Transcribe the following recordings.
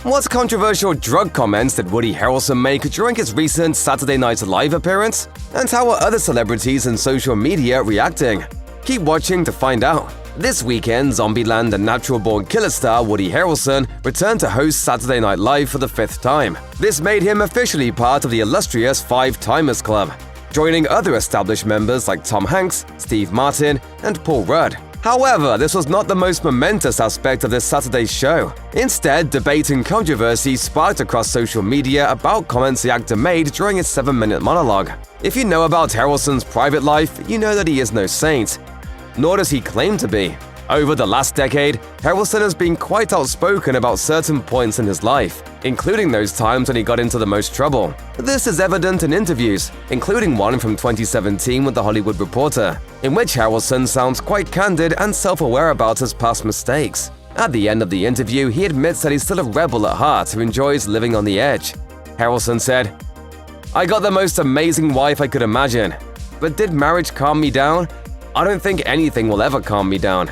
What controversial drug comments did Woody Harrelson make during his recent Saturday Night Live appearance? And how are other celebrities and social media reacting? Keep watching to find out. This weekend, Zombieland and natural-born killer star Woody Harrelson returned to host Saturday Night Live for the 5th time. This made him officially part of the illustrious Five-Timers Club, joining other established members like Tom Hanks, Steve Martin, and Paul Rudd. However, this was not the most momentous aspect of this Saturday's show. Instead, debate and controversy sparked across social media about comments the actor made during his 7-minute monologue. If you know about Harrelson's private life, you know that he is no saint. Nor does he claim to be. Over the last decade, Harrelson has been quite outspoken about certain points in his life, including those times when he got into the most trouble. This is evident in interviews, including one from 2017 with The Hollywood Reporter, in which Harrelson sounds quite candid and self-aware about his past mistakes. At the end of the interview, he admits that he's still a rebel at heart who enjoys living on the edge. Harrelson said, "I got the most amazing wife I could imagine. But did marriage calm me down? I don't think anything will ever calm me down."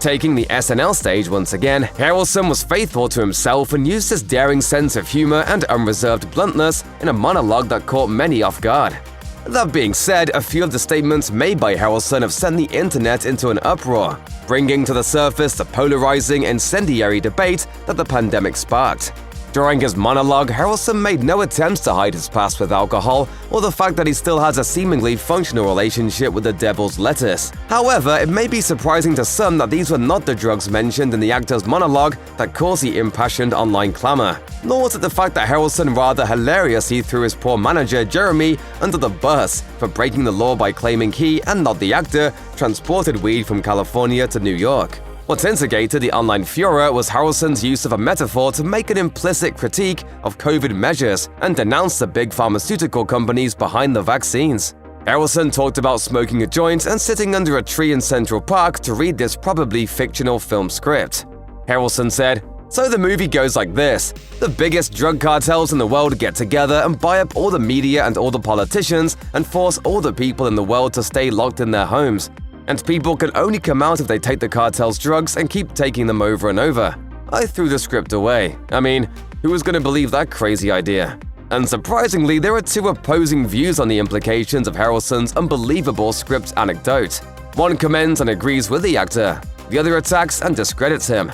Taking the SNL stage once again, Harrelson was faithful to himself and used his daring sense of humor and unreserved bluntness in a monologue that caught many off guard. That being said, a few of the statements made by Harrelson have sent the internet into an uproar, bringing to the surface the polarizing, incendiary debate that the pandemic sparked. During his monologue, Harrelson made no attempts to hide his past with alcohol or the fact that he still has a seemingly functional relationship with the devil's lettuce. However, it may be surprising to some that these were not the drugs mentioned in the actor's monologue that caused the impassioned online clamor. Nor was it the fact that Harrelson rather hilariously threw his poor manager, Jeremy, under the bus for breaking the law by claiming he, and not the actor, transported weed from California to New York. What instigated the online furor was Harrelson's use of a metaphor to make an implicit critique of COVID measures and denounce the big pharmaceutical companies behind the vaccines. Harrelson talked about smoking a joint and sitting under a tree in Central Park to read this probably fictional film script. Harrelson said, "So the movie goes like this. The biggest drug cartels in the world get together and buy up all the media and all the politicians and force all the people in the world to stay locked in their homes. And people can only come out if they take the cartel's drugs and keep taking them over and over." I threw the script away. I mean, who was going to believe that crazy idea? Unsurprisingly, there are two opposing views on the implications of Harrelson's unbelievable script anecdote. One commends and agrees with the actor. The other attacks and discredits him.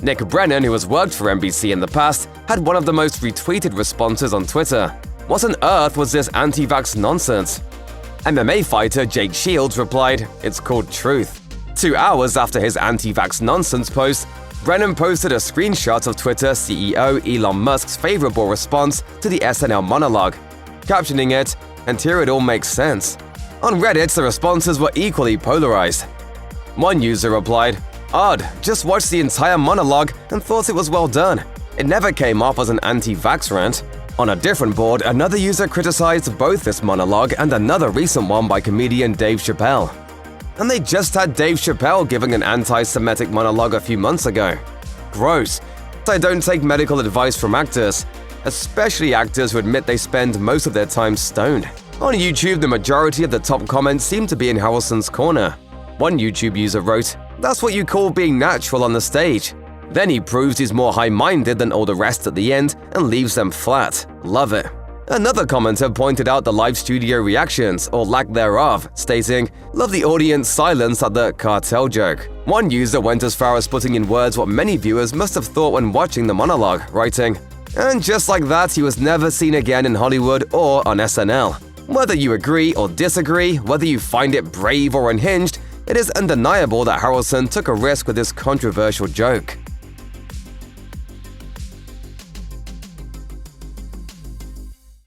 Nick Brennan, who has worked for NBC in the past, had one of the most retweeted responses on Twitter. What on earth was this anti-vax nonsense? MMA fighter Jake Shields replied, "It's called truth." 2 hours after his anti-vax nonsense post, Brennan posted a screenshot of Twitter CEO Elon Musk's favorable response to the SNL monologue, captioning it, "And here it all makes sense." On Reddit, the responses were equally polarized. One user replied, "Odd, just watched the entire monologue and thought it was well done. It never came off as an anti-vax rant." On a different board, another user criticized both this monologue and another recent one by comedian Dave Chappelle. And they just had Dave Chappelle giving an anti-Semitic monologue a few months ago. Gross. I don't take medical advice from actors, especially actors who admit they spend most of their time stoned. On YouTube, the majority of the top comments seem to be in Harrelson's corner. One YouTube user wrote, "That's what you call being natural on the stage." Then he proves he's more high-minded than all the rest at the end and leaves them flat. Love it. Another commenter pointed out the live studio reactions, or lack thereof, stating, "Love the audience silence at the cartel joke." One user went as far as putting in words what many viewers must have thought when watching the monologue, writing, "And just like that, he was never seen again in Hollywood or on SNL." Whether you agree or disagree, whether you find it brave or unhinged, it is undeniable that Harrelson took a risk with this controversial joke.